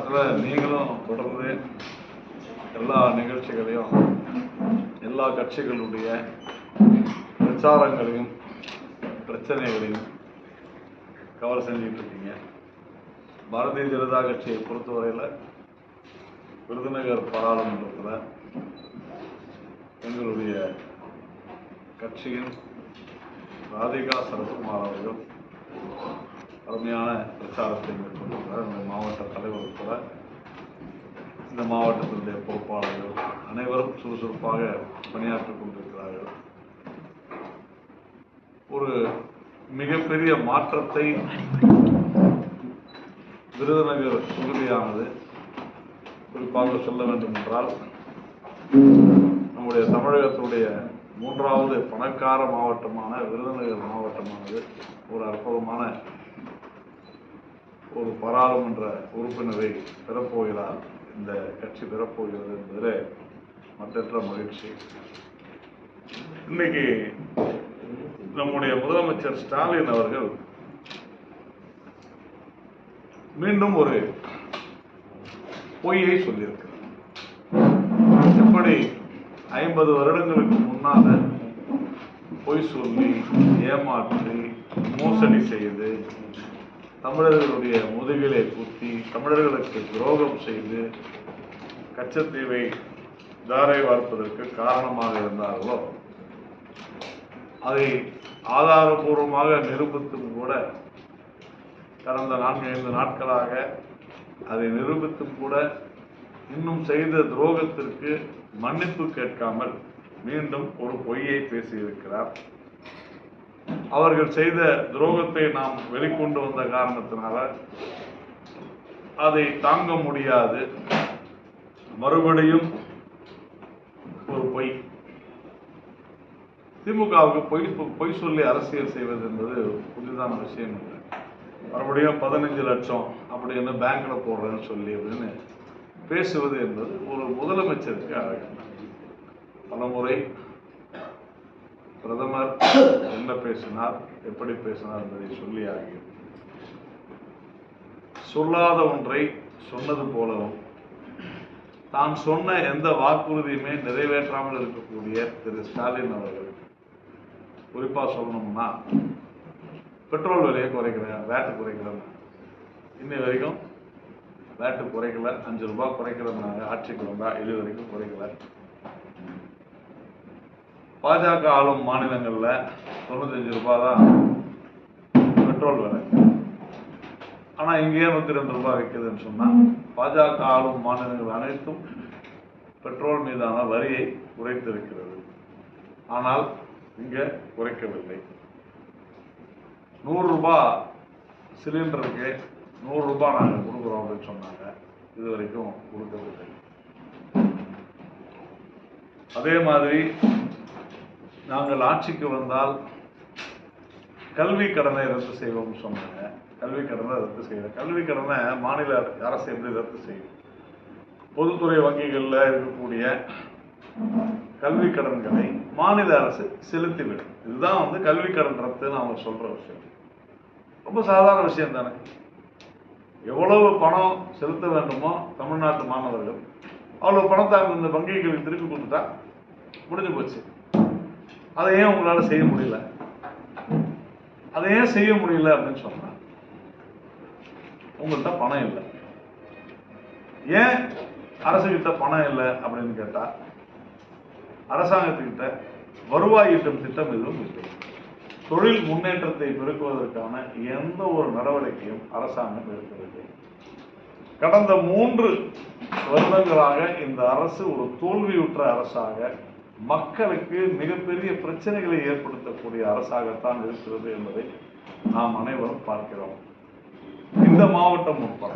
காலத்தில் நீங்களும் தொடர்ந்து எல்லா நிகழ்ச்சிகளையும் எல்லா கட்சிகளுடைய பிரச்சாரங்களையும் பிரச்சனைகளையும் கவர் செஞ்சுட்டு இருக்கீங்க. பாரதிய ஜனதா கட்சியை பொறுத்தவரையில் விருதுநகர் பாராளுமன்றத்தில் எங்களுடைய கட்சியின் ராதிகா சரத்குமார் அவர்கள் அருமையான பிரச்சாரத்தை மேற்கொண்டிருக்கிறார். இந்த மாவட்ட தலைவர் கூட இந்த மாவட்டத்தினுடைய பொறுப்பாளர்கள் அனைவரும் சுறுசுறுப்பாக பணியாற்றிக் கொண்டிருக்கிறார்கள். ஒரு மிகப்பெரிய மாற்றத்தை விருதுநகர் தொகுதியானது குறிப்பாக சொல்ல வேண்டும் என்றால், நம்முடைய தமிழகத்தினுடைய மூன்றாவது பணக்கார மாவட்டமான விருதுநகர் மாவட்டமானது ஒரு அற்புதமான ஒரு பாராளுமன்ற உறுப்பினரை பெறப்போகிறார், இந்த கட்சி பெறப்போகிறது என்பதில் மற்றற்ற மகிழ்ச்சி. இன்னைக்கு நம்முடைய முதலமைச்சர் ஸ்டாலின் அவர்கள் மீண்டும் ஒரு பொய்யை சொல்லியிருக்கிறார். எப்படி 50 வருடங்களுக்கு முன்னால பொய் சொல்லி ஏமாற்றி மோசடி செய்து தமிழர்களுடைய முதுகிலே குத்தி தமிழர்களுக்கு துரோகம் செய்து கச்சத்தீவை தாரை வார்ப்பதற்கு காரணமாக இருந்தார்களோ, அதை ஆதாரபூர்வமாக நிரூபித்தும் கூட கடந்த 4-5 நாட்களாக அதை நிரூபித்தும் கூட இன்னும் செய்த துரோகத்திற்கு மன்னிப்பு கேட்காமல் மீண்டும் ஒரு பொய்யை பேசியிருக்கிறார். அவர்கள் செய்த துரோகத்தை நாம் வெளிக்கொண்டு வந்த காரணத்தினால அதை தாங்க முடியாது, மறுபடியும் ஒரு பொய். திமுகவுக்கு பொய் சொல்லி அரசியல் செய்வது என்பது புதிதான விஷயம் இல்லை. மறுபடியும் 15 லட்சம் அப்படின்னு பேங்க்ல போடுறேன்னு சொல்லி அப்படின்னு பேசுவது என்பது ஒரு முதலமைச்சருக்கு அழகு. பலமுறை பிரதமர் என்ன பேசினார், எப்படி பேசினார் என்பதை சொல்லி ஆகிய சொல்லாத ஒன்றை சொன்னது போலவும் தான் சொன்ன எந்த வாக்குறுதியுமே நிறைவேற்றாமல் இருக்கக்கூடிய திரு ஸ்டாலின் அவர்கள், குறிப்பா சொல்லணும்னா பெட்ரோல் விலையை குறைக்கிறேன், வேட்டு குறைக்கிறேன், இன்னை வரைக்கும் வேட்டு குறைக்கல. 5 ரூபாய் குறைக்கிறதுனாங்க ஆட்சிக்கு வந்தா, இது வரைக்கும் குறைக்கல. பாஜக ஆளும் மாநிலங்கள்ல 95 ரூபாய் தான் பெட்ரோல் விலை. ஆனா இங்கேயே 102 ரூபாய் விற்குதுன்னு சொன்னா, பாஜக ஆளும் மாநிலங்கள் அனைத்தும் பெட்ரோல் மீதான வரியை குறைத்திருக்கிறது. ஆனால் இங்க குறைக்கவில்லை. 100 ரூபாய் சிலிண்டருக்கு 100 ரூபாய் நாங்கள் கொடுக்குறோம் அப்படின்னு சொன்னாங்க, இது வரைக்கும் கொடுக்கவில்லை. அதே மாதிரி நாங்கள் ஆட்சிக்கு வந்தால் கல்வி கடனை ரத்து செய்வோம்னு சொன்னாங்க. கல்வி கடனை ரத்து செய்யல. கல்வி கடனை மாநில அரசு எப்படி ரத்து செய்யும்? பொதுத்துறை வங்கிகளில் இருக்கக்கூடிய கல்வி கடன்களை மாநில அரசு செலுத்திவிடும். இதுதான் கல்வி கடன் ரத்துன்னு அவங்க சொல்ற விஷயம். ரொம்ப சாதாரண விஷயம் தானே. எவ்வளவு பணம் செலுத்த வேண்டுமோ தமிழ்நாட்டு மாணவர்கள் அவ்வளவு பணத்தை இந்த வங்கிகளுக்கு திருப்பி கொடுத்துட்டா முடிஞ்சு போச்சு. அதை ஏன் உங்களால செய்ய முடியல? அதை ஏன் செய்ய முடியல அப்படின்னு சொன்னா, உங்கள்கிட்ட பணம் இல்லை. ஏன் அரசுகிட்ட பணம் இல்லை அப்படின்னு கேட்டா, அரசாங்கத்துக்கிட்ட வருவாய் ஈட்டும் திட்டம் எதுவும் இல்லை. தொழில் முன்னேற்றத்தை பெருக்குவதற்கான எந்த ஒரு நடவடிக்கையும் அரசாங்கம் எடுக்கவில்லை. கடந்த 3 வருடங்களாக இந்த அரசு ஒரு தோல்வியுற்ற அரசாக, மக்களுக்கு மிகப்பெரிய பிரச்சனைகளை ஏற்படுத்தக்கூடிய அரசாகத்தான் இருக்கிறது என்பதை நாம் அனைவரும் பார்க்கிறோம். இந்த மாவட்டம் உட்பட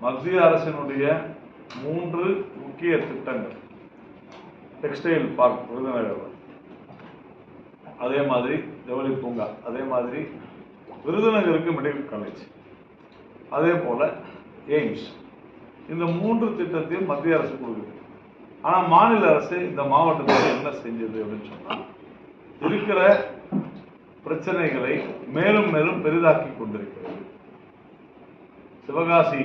மத்திய அரசினுடைய 3 முக்கிய திட்டங்கள், டெக்ஸ்டைல் பார்க் விருதுநகர், அதே மாதிரி ஜவுளி பூங்கா, அதே மாதிரி விருதுநகருக்கு மெடிக்கல் காலேஜ், அதே போல எய்ம்ஸ், இந்த 3 திட்டத்தையும் மத்திய அரசு கொடுக்குது. ஆனால் மாநில அரசு இந்த மாவட்டத்தில் என்ன செஞ்சது அப்படின்னு சொன்னால், இருக்கிற பிரச்சனைகளை மேலும் மேலும் பெரிதாக்கி கொண்டிருக்கிறது. சிவகாசி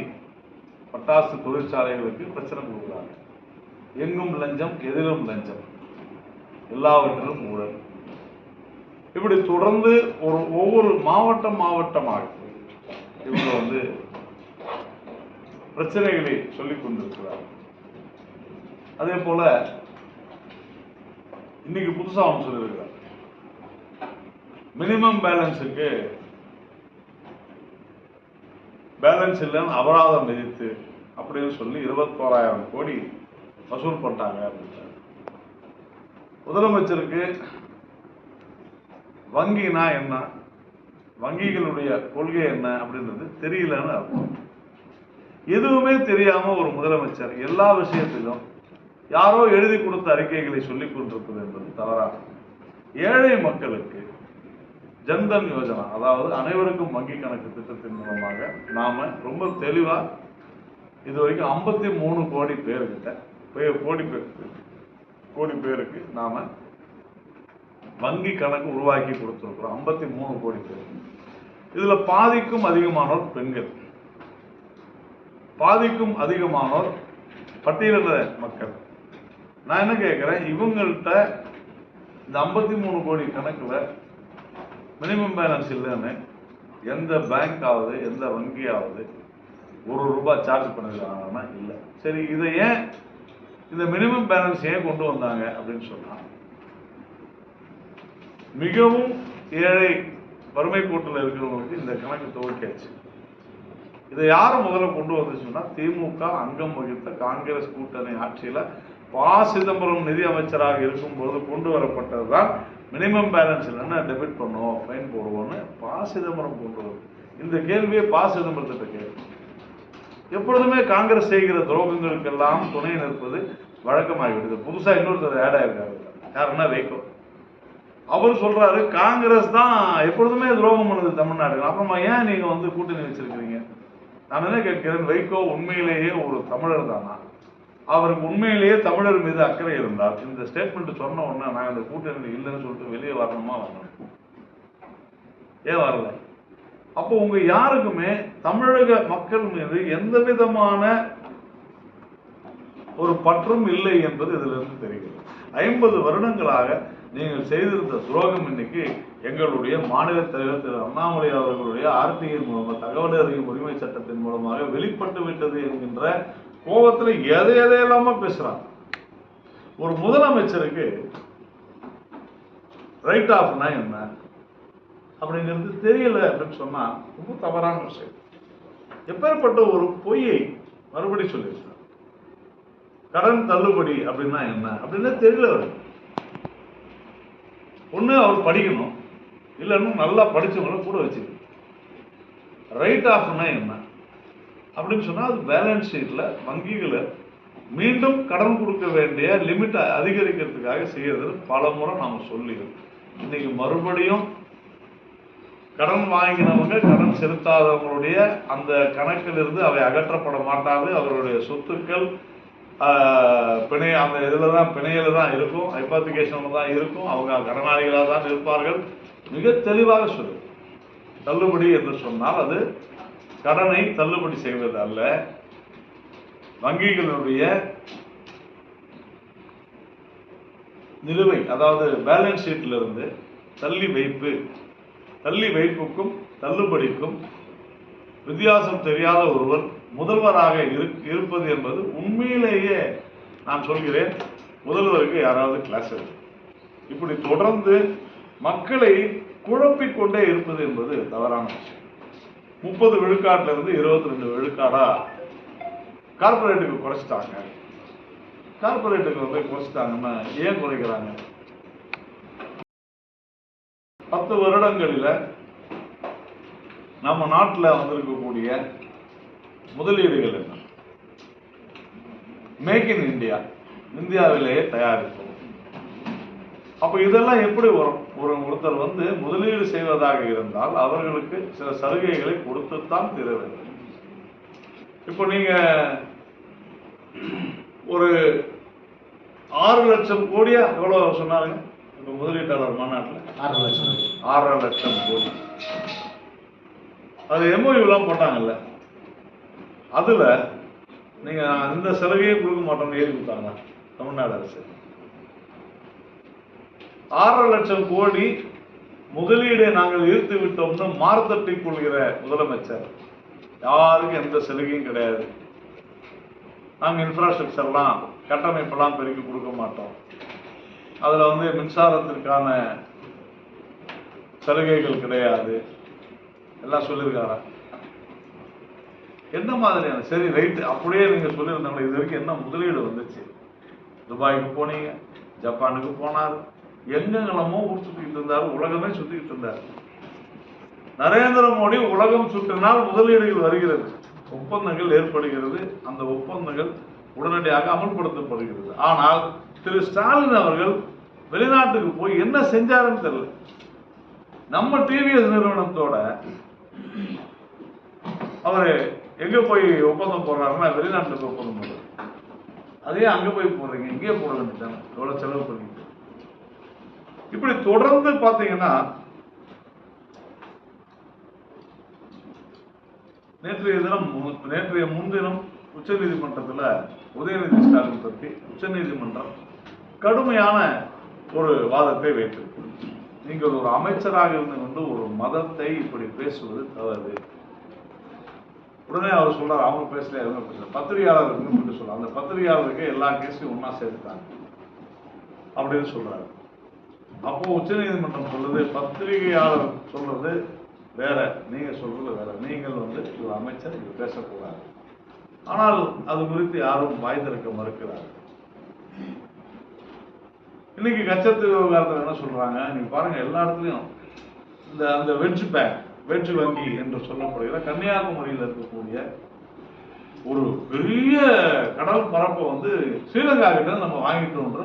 பட்டாசு தொழிற்சாலைகளுக்கு பிரச்சனை கொடுக்குறாங்க. எங்கும் லஞ்சம், எதிலும் லஞ்சம், எல்லாவற்றிலும் ஊழல். இப்படி தொடர்ந்து ஒவ்வொரு மாவட்டமாக இவங்க பிரச்சனைகளை சொல்லிக் கொண்டிருக்கிறார். அதே போல இன்னைக்கு புதுசா அவங்க சொல்லியிருக்கிறார், மினிமம் பேலன்ஸுக்கு பேலன்ஸ் இல்லைன்னு அபராதம் விதித்து அப்படின்னு சொல்லி 21,000 கோடி வசூல் பண்ணிட்டாங்க அப்படின்றாங்க. முதலமைச்சருக்கு வங்கினா என்ன, வங்கிகளுடைய கொள்கை என்ன அப்படின்றது தெரியலன்னு அர்த்தம். எதுவுமே தெரியாம ஒரு முதலமைச்சர் எல்லா விஷயத்திலும் யாரோ எழுதி கொடுத்த அறிக்கைகளை சொல்லிக் கொண்டிருப்பது என்பது தவறாக. ஏழை மக்களுக்கு ஜன்தன் யோஜனா, அதாவது அனைவருக்கும் வங்கி கணக்கு திட்டத்தின் மூலமாக நாம ரொம்ப தெளிவா இதுவரைக்கும் 53 கோடி பேர்கிட்ட கோடி பேருக்கு நாம வங்கி கணக்கு உருவாக்கி கொடுத்திருக்கிறோம். 53 கோடி பேர். இதுல பாதிக்கும் அதிகமானோர் பெண்கள், பாதிக்கும் அதிகமானோர் பட்டியலின மக்கள். நான் என்ன கேட்கிறேன், இவங்கள்ட்ட இந்த 53 கோடி கணக்குல மினிமம் பேலன்ஸ் இல்லைன்னு எந்த பேங்காவது எந்த வங்கியாவது ₹1 சார்ஜ் பண்ணிருக்காங்கன்னா இல்லை. சரி, இதை ஏன் இந்த மினிமம் பேலன்ஸ் ஏன் கொண்டு வந்தாங்க அப்படின்னு சொன்னா, மிகவும் ஏழை வறுமை கோட்டில் இருக்கிறவங்களுக்கு இந்த கணக்கு துவக்கியாச்சு. இதை யாரும் முதல்ல கொண்டு வந்துச்சுன்னா, திமுக அங்கம் வகித்த காங்கிரஸ் கூட்டணி ஆட்சியில சிதம்பரம் நிதி அமைச்சராக இருக்கும்போது கொண்டு வரப்பட்டதுதான் மினிமம் பேலன்ஸ் இல்லைன்னா டெபிட் பண்ணுவோம், ஃபைன் போடுவோம்னு சிதம்பரம் கொண்டு வரும். இந்த கேள்வியை சிதம்பரத்திட்ட கேள்வி. எப்பொழுதுமே காங்கிரஸ் செய்கிற துரோகங்களுக்கெல்லாம் துணை நிற்பது வழக்கமாகிவிடுது. புதுசா இன்னொருத்தர் ஆட் ஆயிருக்காரு, யாருன்னா வைகோ. அவர் சொல்றாரு, காங்கிரஸ் தான் எப்பொழுதுமே துரோகம் பண்ணுது தமிழ்நாட்டுக்கு, அப்புறமா ஏன் நீங்க கூட்டணி வச்சிருக்கிறீங்க? நான் என்ன கேட்கிறேன், வைகோ உண்மையிலேயே ஒரு தமிழர் தானா? அவருக்கு உண்மையிலேயே தமிழர் மீது அக்கறை இருந்தால் இந்த ஸ்டேட்மெண்ட் சொன்ன உடனே நான் இந்த கூட்டணி இல்லைன்னு சொல்லிட்டு வெளியே வரணுமா? வரணும். ஏன் வரல? அப்போ உங்க யாருக்குமே தமிழக மக்கள் மீது எந்த விதமான ஒரு பற்றும் இல்லை என்பது இதுல இருந்து தெரிகிறது. 50 வருடங்களாக நீங்கள் செய்திருந்த துரோகம் இன்னைக்கு எங்களுடைய மாநில தலைவர் திரு அண்ணாமலை அவர்களுடைய RTI மூலமாக, தகவல் அறியும் உரிமை சட்டத்தின் மூலமாக வெளிப்பட்டு விட்டது என்கின்ற கோபத்துல எதையெல்லாம பேசுறாங்க. ஒரு முதலமைச்சருக்கு ரைட் ஆஃப்னா என்ன அப்படிங்கிறது தெரியல அப்படின்னு சொன்னா ரொம்ப தவறான விஷயம். எப்பேற்பட்ட ஒரு பொய்யை மறுபடி சொல்லியிருக்காங்க. கடன் தள்ளுபடி அப்படின்னா என்ன அப்படின்னு தெரியல. ஒண்ணு அவர் படிக்கணும், இல்லைன்னு நல்லா படிச்சவங்களை கூட வச்சுக்கணும். ரைட் ஆஃப்னா என்ன அப்படின்னு சொன்னா, அது பேலன்ஸ் ஷீட்ல வங்கிகளை மீண்டும் கடன் கொடுக்க வேண்டிய லிமிட் அதிகரிக்கிறதுக்காக செய்யறது. பல முறை நாம சொல்லி இன்னைக்கு மறுபடியும் கடன் வாங்கினவங்க கடன் செலுத்தாதவங்களுடைய அந்த கணக்கிலிருந்து அவை அகற்றப்பட மாட்டாது. அவருடைய சொத்துக்கள் பிணைய அந்த இதில் தான் பிணையில தான் இருக்கும், ஹைபாத்திகேஷன்ல தான் இருக்கும். அவங்க கடனாளிகளாக தான் இருப்பார்கள். மிக தெளிவாக சொல்லு. தள்ளுபடி என்று சொன்னால் அது கடனை தள்ளுபடி செய்வது அல்ல, வங்கிகளுடைய நிலுவை, அதாவது பேலன்ஸ் ஷீட்ல இருந்து தள்ளி வைப்புக்கும் தள்ளுபடிக்கும் வித்தியாசம் தெரியாத ஒருவர் முதல்வராக இருப்பது என்பது உண்மையிலேயே நான் சொல்கிறேன், முதல்வருக்கு யாராவது கிளாஸ் இருக்கு. இப்படி தொடர்ந்து மக்களை குழப்பிக்கொண்டே இருப்பது என்பது தவறான விஷயம். 30 விழுக்காட்டுல இருந்து 22 விழுக்காடா கார்பரேட்டுக்கு குறைச்சிட்டாங்க. கார்பரேட்டுக்கு குறைச்சிட்டாங்கன்னா ஏன் குறைக்கிறாங்க? 10 வருடங்களில நம்ம நாட்டில் வந்திருக்கக்கூடிய முதலீடுகள் என்ன? மேக் இன் இந்தியா, இந்தியாவிலேயே தயாரிப்போம். அப்ப இதெல்லாம் எப்படி வரும்? ஒருத்தர் முதலீடு செய்வதாக இருந்தால் அவர்களுக்கு சில சலுகைகளை கொடுத்துத்தான் தீர வேண்டும். இப்போ நீங்க ஒரு 6 லட்சம் கோடியா எவ்வளவு சொன்னாருங்க இப்ப முதலீட்டாளர் மாநாட்டில்? 6.5 லட்சம் கோடி. அது MOU எல்லாம் போட்டாங்கல்ல, அதுல நீங்க இந்த சலுகையை கொடுக்க மாட்டோம்னு எழுதி கொடுத்தாங்க தமிழ்நாடு அரசு. 6.5 லட்சம் கோடி முதலீடை நாங்கள் ஈர்த்து விட்டோம்னு மார்த்தட்டி கொள்கிற முதலமைச்சர். யாருக்கும் எந்த சலுகையும் கிடையாது. நாங்கள் இன்ஃப்ராஸ்ட்ரக்சர்லாம் கட்டமைப்பெல்லாம் பெருக்கி கொடுக்க மாட்டோம். அதில் மின்சாரத்திற்கான சலுகைகள் கிடையாது எல்லாம் சொல்லியிருக்காரா? என்ன மாதிரியான சரி ரைட்டு அப்படியே நீங்கள் சொல்லியிருந்தாங்க. இது வரைக்கும் என்ன முதலீடு வந்துச்சு? துபாய்க்கு போனீங்க, ஜப்பானுக்கு போனார், எங்கெங்கெல்லாமோ ஊர் சுற்றிக்கிட்டு இருந்தார், உலகமே சுற்றிக்கிட்டு இருந்தார். நரேந்திர மோடி உலகம் சுற்றினால் முதலீடுகள் வருகிறது, ஒப்பந்தங்கள் ஏற்படுகிறது, அந்த ஒப்பந்தங்கள் உடனடியாக அமல்படுத்தப்படுகிறது. ஆனால் திரு ஸ்டாலின் அவர்கள் வெளிநாட்டுக்கு போய் என்ன செஞ்சாருன்னு தெரியல. நம்ம டிவிஎஸ் நிறுவனத்தோட அவரு எங்க போய் ஒப்பந்தம் போடுறாருன்னா வெளிநாட்டுக்கு ஒப்பந்தம் போடுறாரு. அதே அங்க போய் போடுறீங்க, இங்கே போட வேண்டியதானே, எவ்வளவு செலவு பண்ணிட்டு. இப்படி தொடர்ந்து பாத்தீங்கன்னா நேற்றைய முன்தினம் உச்ச நீதிமன்றத்தில் உதயநிதி ஸ்டாலின் பற்றி உச்ச நீதிமன்றம் கடுமையான ஒரு வாதத்தை வைத்திருக்கு. நீங்கள் ஒரு அமைச்சராக இருந்து கொண்டு ஒரு மதத்தை இப்படி பேசுவது தவறு. உடனே அவர் சொல்றாரு, அவங்க பேசல, அவங்க பேசல, பத்திரிகையாளர் சொல்றாரு, அந்த பத்திரிகையாளருக்கு எல்லா கேஸையும் ஒன்னா சேர்த்துட்டாங்க அப்படின்னு சொல்றாரு. அப்போ உச்ச நீதிமன்றம் சொல்றது பத்திரிகையாளர் சொல்றது வேற, நீங்க சொல்றது வேற. நீங்கள் ஒரு அமைச்சர் இது பேசக்கூடாது. ஆனால் அது குறித்து யாரும் வாய் திறக்க மறுக்கிறார். இன்னைக்கு கச்சத்து விவகாரத்தில் என்ன சொல்றாங்க, நீங்க பாருங்க எல்லா இடத்துலயும் அந்த வெஜ் வங்கி என்று சொல்லப்படுகிற கன்னியாகுமரியில் இருக்கக்கூடிய ஒரு பெரிய கடல் பரப்பை ஸ்ரீலங்கா கிட்ட நம்ம வாங்கிட்டோம்ன்ற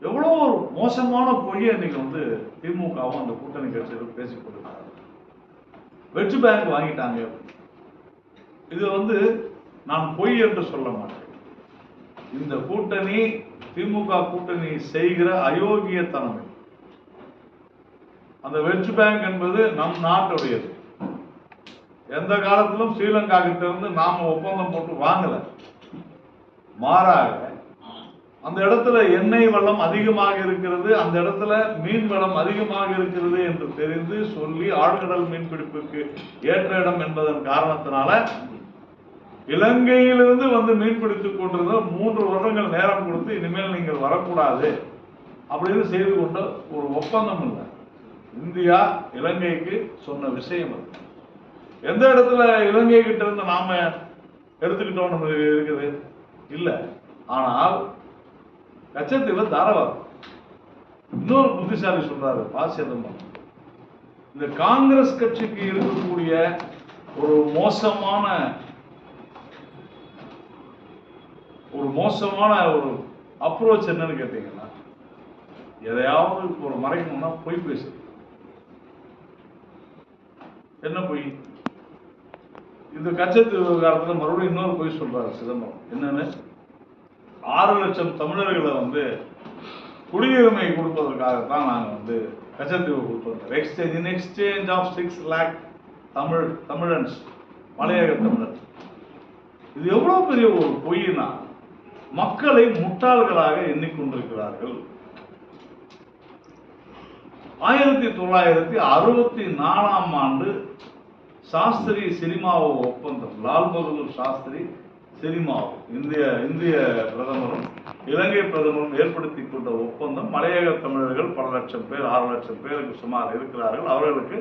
எவ்வளோ ஒரு மோசமான பொய்யை இன்னைக்கு திமுகவும் அந்த கூட்டணி கட்சிகள் பேசிக் கொண்டிருக்காங்க. வெஜ் பேங்க் வாங்கிட்டாங்க. இது நான் பொய் என்று சொல்ல மாட்டேன். இந்த கூட்டணி திமுக கூட்டணி செய்கிற அயோக்கியத்தனம். அந்த வெஜ் பேங்க் என்பது நம் நாட்டுடையது. எந்த காலத்திலும் ஸ்ரீலங்கா கிட்ட இருந்து நாம ஒப்பந்தம் போட்டு வாங்கல. மாறாக அந்த இடத்துல எண்ணெய் வளம் அதிகமாக இருக்கிறது, அந்த இடத்துல மீன் வளம் அதிகமாக இருக்கிறது என்று தெரிந்து சொல்லி ஆழ்கடல் மீன்பிடிப்புக்கு ஏற்ற இடம் என்பதன் காரணத்தினால இலங்கையிலிருந்து மீன்பிடித்துக் கொண்டிருந்த 3 வருடங்கள் நேரம் கொடுத்து இனிமேல் நீங்கள் வரக்கூடாது அப்படின்னு செய்து கொண்ட ஒரு ஒப்பந்தம் இல்லை. இந்தியா இலங்கைக்கு சொன்ன விஷயம் அது. எந்த இடத்துல இலங்கை கிட்ட இருந்து நாம எடுத்துக்கிட்டோம் இருக்குது இல்ல. ஆனால் கச்சத்தீவு தாராளம். இன்னொரு புத்திசாலி சொல்றாரு ப. சிதம்பரம், இந்த காங்கிரஸ் கட்சிக்கு இருக்கக்கூடிய ஒரு மோசமான ஒரு அப்ரோச் என்னன்னு கேட்டீங்கன்னா, எதையாவது ஒரு மறைக்கணும்னா பொய் பேசு. என்ன பொய்? இந்த கச்சத்தீவு விவகாரத்தில் மறுபடியும் இன்னொரு பொய் சொல்றாரு சிதம்பரம். என்னன்னு, 6 லட்சம் தமிழர்களை குடியுரிமை கொடுப்பதற்காகத்தான் நாங்கள் கச்சத்தீவு கொடுப்போம். இன் எக்ஸ்சேஞ்ச் ஆஃப் 6 lakh தமிழன்ஸ், மலையக தமிழர். இது எவ்வளவு பெரிய ஒரு பொய்னா, மக்களை முட்டாள்களாக எண்ணிக்கொண்டிருக்கிறார்கள். 1964ஆம் ஆண்டு சாஸ்திரி சிரிமாவோ ஒப்பந்தம், லால் பகதூர் சாஸ்திரி சிரிமாவோ இந்திய பிரதமரும் இலங்கை பிரதமரும் ஏற்படுத்தி கொண்ட ஒப்பந்தம். மலையக தமிழர்கள் பல லட்சம் பேர், 6 லட்சம் பேருக்கு சுமார் இருக்கிறார்கள், அவர்களுக்கு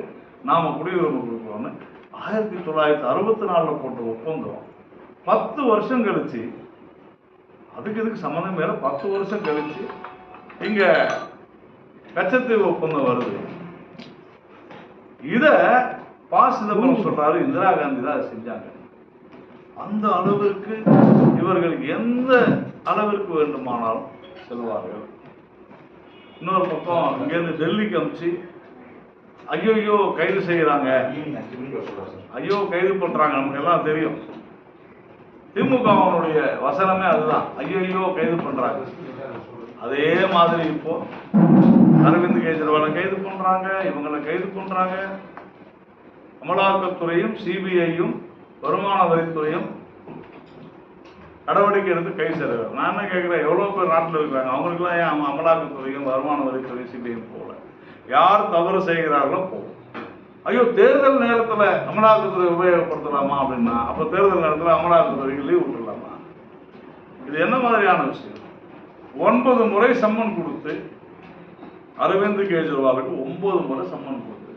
நாம குடியுரிமை கொடுக்கிறோம்னு 1964 போட்ட ஒப்பந்தம் 10 வருஷம் கழிச்சு, அதுக்கு சம்பந்தம் மேல 10 வருஷம் கழிச்சு இங்க கச்சத்தீவு ஒப்பந்தம் வருது. இத ப. சிதம்பரம் சொல்றாரு, இந்திரா காந்தி தான் செஞ்சாங்க. அந்த அளவிற்கு இவர்கள் எந்த அளவிற்கு வேண்டுமானாலும் செல்வார்கள். இன்னொரு பக்கம் இங்கிருந்து டெல்லிக்கு அனுப்பிச்சு ஐயோ கைது செய்யறாங்க, ஐயோ கைது பண்றாங்க. நமக்கு எல்லாம் தெரியும், திமுகவுடைய வசனமே அதுதான், ஐயோ கைது பண்றாங்க. அதே மாதிரி இப்போ அரவிந்த் கெஜ்ரிவாலை கைது பண்றாங்க, இவங்களை கைது பண்றாங்க. அமலாக்கத்துறையும் சிபிஐயும் வருமான வரித்துறையும் நடவடிக்கை எடுத்து கை சேர. நான் என்ன கேட்குறேன், எவ்வளோ பேர் நாட்டில் இருக்கிறாங்க, அவங்களுக்குலாம் ஏன் அமலாக்கத்துறையும் வருமான வரித்துறை சிபிஐயும் போகல? யார் தவறு செய்கிறார்களோ போகும். ஐயோ தேர்தல் நேரத்தில் அமலாக்கத்துறை உபயோகப்படுத்தலாமா அப்படின்னா, அப்போ தேர்தல் நேரத்தில் அமலாக்கத்துறைக்கு லீவ் விட்டுடலாமா? இது என்ன மாதிரியான விஷயம்? 9 முறை சம்மன் கொடுத்து அரவிந்த் கெஜ்ரிவாலுக்கு 9 முறை சம்மன் கொடுத்து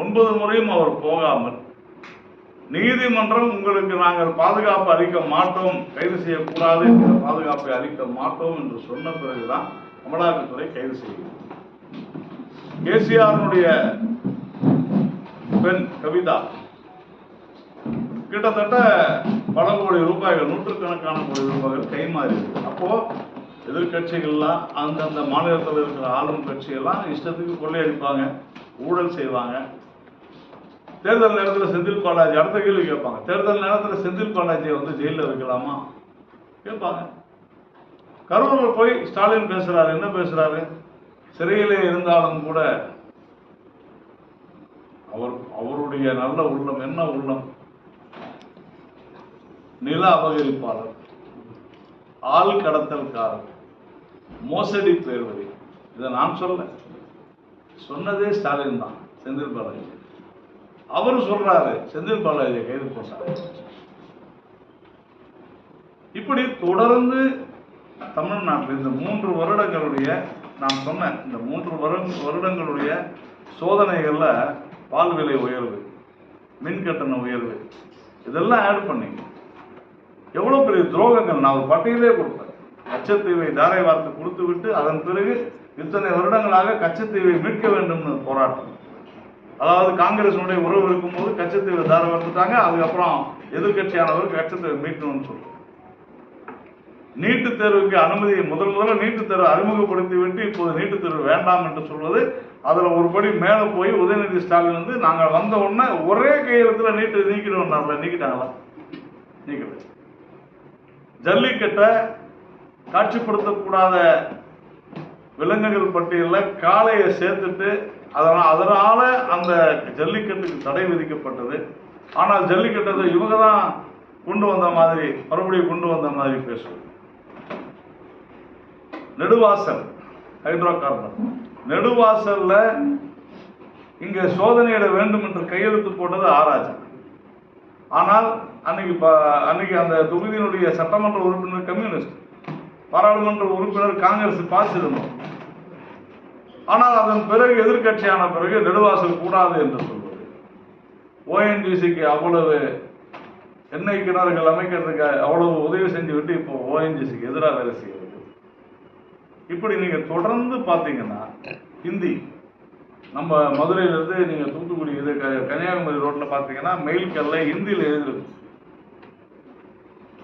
9 முறையும் அவர் போகாமல், நீதிமன்றம் உங்களுக்கு நாங்கள் பாதுகாப்பு அளிக்க மாட்டோம், கைது செய்யக்கூடாது என்ற பாதுகாப்பை அளிக்க மாட்டோம் என்று சொன்ன பிறகுதான் அமலாக்கத்துறை கைது செய்யும். கேசிஆருடைய பெண் கவிதா கிட்டத்தட்ட பல கோடி ரூபாய்கள், நூற்றுக்கணக்கான கோடி ரூபாய்கள் கைமாறி. அப்போ எதிர்கட்சிகள்லாம் அந்தந்த மாநிலத்தில் இருக்கிற ஆளும் கட்சியெல்லாம் இஷ்டத்துக்கு கொள்ளையடிப்பாங்க, ஊழல் செய்வாங்க. தேர்தல் நேரத்தில் செந்தில் பாலாஜி அடுத்த கேள்வி கேட்பாங்க, தேர்தல் நேரத்தில் செந்தில் பாலாஜியை வந்து ஜெயிலில் வைக்கலாமா கேட்பாங்க. கரூரில் போய் ஸ்டாலின் பேசுறாரு, என்ன பேசுறாரு? சிறையிலே இருந்தாலும் கூட அவருடைய நல்ல உள்ளம், என்ன உள்ளம்? நில அபகரிப்பாளர், ஆள் கடத்தல்காரர், மோசடி பேர்வழி. இதை நான் சொல்ல, சொன்னதே ஸ்டாலின் தான், செந்தில் பாலாஜி. அவரு சொல்றாரு செந்தில் பாலாஜியை கைது போட்டாரு. இப்படி தொடர்ந்து தமிழ்நாட்டில் இந்த 3 வருடங்களுடைய, நான் சொன்னேன், இந்த 3 வருடங்களுடைய சோதனைகள்ல பால் விலை உயர்வு, மின் கட்டண உயர்வு, இதெல்லாம் ஆட் பண்ணி எவ்வளவு பெரிய துரோகங்கள். நான் ஒரு பட்டியலே கொடுப்பேன். கச்சத்தீவை தாரை வார்த்து கொடுத்து விட்டு அதன் பிறகு இத்தனை வருடங்களாக கச்சத்தீவை மீட்க வேண்டும் போராட்டம். அதாவது காங்கிரஸுடைய உறவு இருக்கும்போது கச்சத்தீவை தாரை வார்த்துட்டாங்க, அதுக்கப்புறம் எதிர்கட்சியானவர் கச்சத்தீவை மீட்கணும்னு சொல்லுவோம். நீட்டுத் தேர்வுக்கு அனுமதி முதல்ல நீட்டுத் தேர்வு அறிமுகப்படுத்தி விட்டு இப்போது நீட்டுத் தேர்வு வேண்டாம் என்று சொல்வது, அதுல ஒரு படி மேல போய் உதயநிதி ஸ்டாலின் வந்து நாங்கள் வந்த உடனே ஒரே கையெழுத்துல நீட்டு நீக்கிடுவோம். நீக்கிட்டாங்களா? நீக்கல. ஜல்லிக்கட்டை காட்சிப்படுத்தக்கூடாத விலங்குகள் பட்டியலில் காளையை சேர்த்துட்டு அதனால அந்த ஜல்லிக்கட்டுக்கு தடை விதிக்கப்பட்டது. ஆனால் ஜல்லிக்கட்டை இவங்க தான் கொண்டு வந்த மாதிரி, மறுபடியும் கொண்டு வந்த மாதிரி பேசுவது. நெடுவாசல் ஹைட்ரோ கார்பன், நெடுவாசல்ல இங்க சோதனையிட வேண்டும் என்று கையெழுத்து போட்டது ஆராய்ச்சி. ஆனால் அன்னைக்கு அந்த தொகுதியினுடைய சட்டமன்ற உறுப்பினர் கம்யூனிஸ்ட், பாராளுமன்ற உறுப்பினர் காங்கிரஸ் பாசிதம். ஆனால் அதன் பிறகு எதிர்கட்சியான பிறகு நெடுவாசல் கூடாது என்று சொல்வது. ஓஎன்ஜிசிக்கு அவ்வளவு எண்ணெய் கிணறுகள் அமைக்கிறதுக்கு அவ்வளவு உதவி செஞ்சு விட்டு இப்போ ஓஎன்ஜிசிக்கு எதிராக வேலை செய்வது. இப்படி நீங்க தொடர்ந்து பார்த்தீங்கன்னா, ஹிந்தி நம்ம மதுரையிலிருந்து நீங்க தூத்துக்குடி இது கன்னியாகுமரி ரோட்ல பார்த்தீங்கன்னா மெயில் கல்ல ஹிந்தியில் எழுதுறது.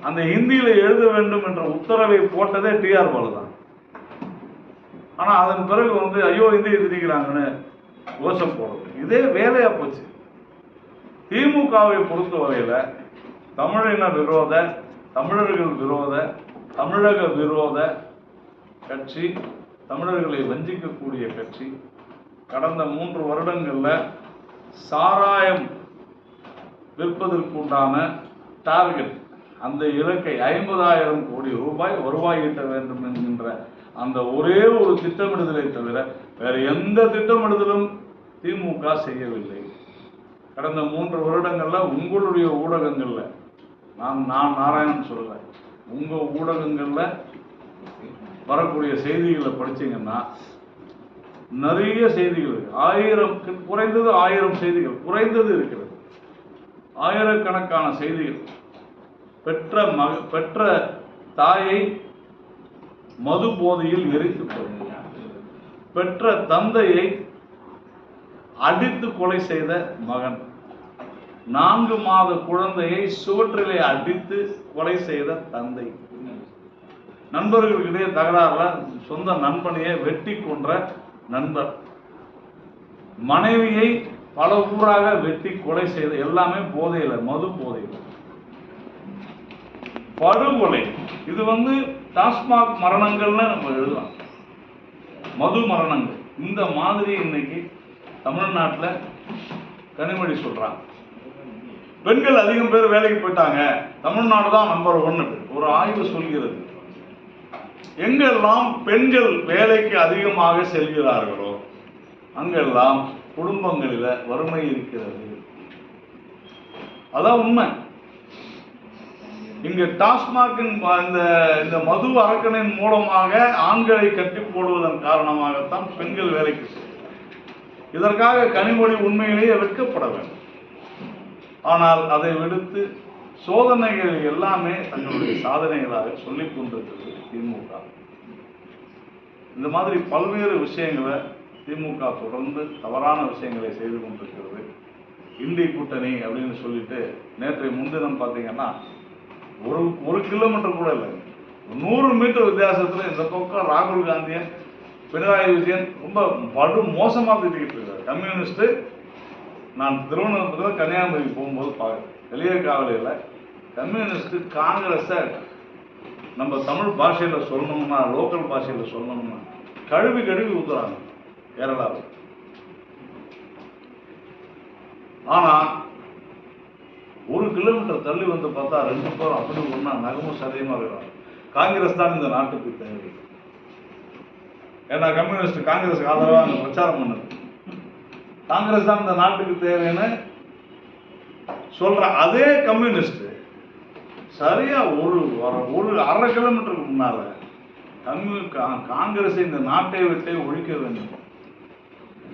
அந்த ஹிந்தியில எழுத வேண்டும் என்ற உத்தரவை போட்டதே டிஆர் பாலு தான். ஆனா அதன் பிறகு வந்து ஐயோ ஹிந்தி எழுதிக்கிறாங்கன்னு கோஷம் போடுறது, இதே வேலையா போச்சு. திமுகவை பொறுத்தவரையில தமிழின விரோத, தமிழர்கள் விரோத, தமிழக விரோத கட்சி, தமிழர்களை வஞ்சிக்கக்கூடிய கட்சி. கடந்த 3 வருடங்கள்ல சாராயம் விற்பதற்குண்டான டார்கெட், அந்த இலக்கை 50,000 கோடி ரூபாய் வருவாய் ஈட்ட வேண்டும் என்கின்ற அந்த ஒரே ஒரு திட்டமிடுதலை தவிர வேற எந்த திட்டமிடுதலும் திமுக செய்யவில்லை. கடந்த 3 வருடங்கள்ல உங்களுடைய ஊடகங்கள்ல, நான் நாராயணன் சொல்லல, உங்க ஊடகங்கள்ல வரக்கூடிய செய்திகளை படிச்சீங்கன்னா நிறைய செய்திகள், 1000 குறைந்தது 1000 செய்திகள் குறைந்தது இருக்கிறது. ஆயிரக்கணக்கான செய்திகள். பெற்ற தாயை மது போதையில் எரித்து கொலை, பெற்ற தந்தையை அடித்து கொலை செய்த மகன், 4 மாத குழந்தையை சுவற்றிலே அடித்து கொலை செய்த தந்தை, நண்பர்களுக்கிடையே தகராறுல சொந்த நண்பனையை வெட்டி கொன்ற நண்பர், மனைவியை பல ஊராக வெட்டி கொலை செய்த, எல்லாமே போதையில, மது போதையில, படுகொலை. இது வந்து டாஸ்மாக் மரணங்கள்னு நம்ம எழுதலாம், மது மரணங்கள். இந்த மாதிரி இன்னைக்கு தமிழ்நாட்டில் கனிமொழி சொல்றாங்க, பெண்கள் அதிகம் பேர் வேலைக்கு போயிட்டாங்க, தமிழ்நாடு தான் நம்பர் 1. ஒரு ஆய்வு சொல்கிறது, எங்கெல்லாம் பெண்கள் வேலைக்கு அதிகமாக செல்கிறார்களோ அங்கெல்லாம் குடும்பங்களில் வறுமை இருக்கிறது. அதான் உண்மை. இங்க டாஸ்மாகின் இந்த மது அரக்கனின் மூலமாக ஆண்களை கட்டி போடுவதன் காரணமாகத்தான் பெண்கள் வேலைக்கு செல்கிறார்கள். இதற்காக கனிமொழி உண்மையிலேயே வெட்கப்பட வேண்டும். ஆனால் அதை விடுத்து சோதனைகள் எல்லாமே தங்களுடைய சாதனைகளாக சொல்லிக் கொண்டிருக்கிறது திமுக. இந்த மாதிரி பல்வேறு விஷயங்களை திமுக தொடர்ந்து தவறான விஷயங்களை செய்து கொண்டிருக்கிறது. இந்தி கூட்டணி அப்படின்னு சொல்லிட்டு நேற்றைய முன்தினம் பார்த்தீங்கன்னா ஒரு கிலோமீட்டர் கூட இல்லை, 100 மீட்டர் வித்தியாசத்தில் இந்த பக்கம் ராகுல் காந்தியை பினராயி விஜயன் ரொம்ப படு மோசமாக திட்டிக்கிட்டு இருக்காரு. கம்யூனிஸ்ட்டு நான் திருவனந்தபுரத்தில் கன்னியாகுமரி போகும்போது பார்க்குறேன், வெளியேகாவலியில் கம்யூனிஸ்ட்டு காங்கிரஸை நம்ம தமிழ் பாஷையில் சொல்லணும்னா, லோக்கல் பாஷையில் சொல்லணும்னா கழுவி ஊத்துறாங்க கேரளாவில். ஆனால் 1 கிலோமீட்டர் தள்ளி வந்து பார்த்தா 2 பேரும் அப்படி ஒன்றா நகமும் சதையுமாக இருக்கிறாங்க. காங்கிரஸ் தான் இந்த நாட்டுக்கு தேவை. ஏன்னா கம்யூனிஸ்ட் காங்கிரஸுக்கு ஆதரவாக அங்கே பிரச்சாரம் பண்ணது. காங்கிரஸ் தான் இந்த நாட்டுக்கு தேவைன்னு சொல்ற அதே கம்யூனிஸ்ட் சரியா ஒரு 1/2 கிலோமீட்டருக்கு முன்னால காங்கிரஸை இந்த நாட்டை விட்டே ஒழிக்க வேண்டும்.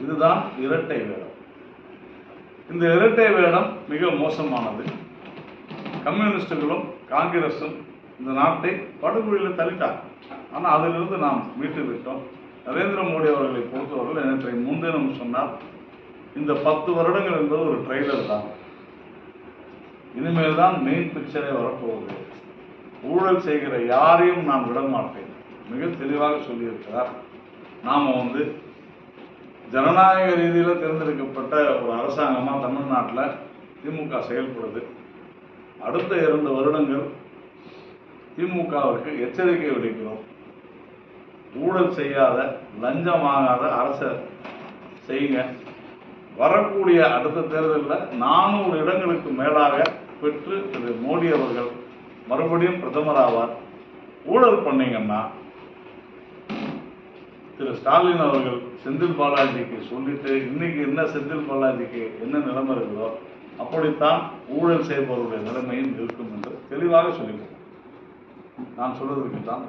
இதுதான் இரட்டை வேடம். இந்த இரட்டை வேடம் மிக மோசமானது. கம்யூனிஸ்டுகளும் காங்கிரஸும் இந்த நாட்டை படுகொலியில் தள்ளிட்டாங்க. ஆனால் அதிலிருந்து நாம் மீட்டு விட்டோம். நரேந்திர மோடி அவர்களை பொறுத்தவர்கள் நேற்றைய முன்தினம் சொன்னார், இந்த 10 வருடங்கள் என்பது ஒரு ட்ரெய்லர் தான், இனிமேல் தான் மெயின் பிக்சரே வரப்போகுது, ஊழல் செய்கிற யாரையும் நான் விடமாட்டேன் மிக தெளிவாக சொல்லியிருக்கிறார். நாம் ஜனநாயக ரீதியில் தேர்ந்தெடுக்கப்பட்ட ஒரு அரசாங்கமாக தமிழ்நாட்டில் திமுக செயல்படுது. அடுத்த 2 வருடங்கள் திமுகவிற்கு எச்சரிக்கை விடுக்கிறோம். ஊழல் செய்யாத, லஞ்சம் வாங்காத அரசை செய்யுங்க. வரக்கூடிய அடுத்த தேர்தலில் 400 இடங்களுக்கு மேலாக பெற்று திரு மோடி அவர்கள் மறுபடியும் பிரதமர் ஆவார். ஊழல் பண்ணீங்கன்னா திரு ஸ்டாலின் அவர்கள் செந்தில் பாலாஜிக்கு சொல்லிட்டு இன்னைக்கு என்ன செந்தில் பாலாஜிக்கு என்ன நிலைமை இருக்குதோ அப்படித்தான் ஊழல் செய்பவருடைய நிலைமையும் இருக்கும் என்று தெளிவாக சொல்லியிருக்கோம். நான் சொல்றதுக்கு தான்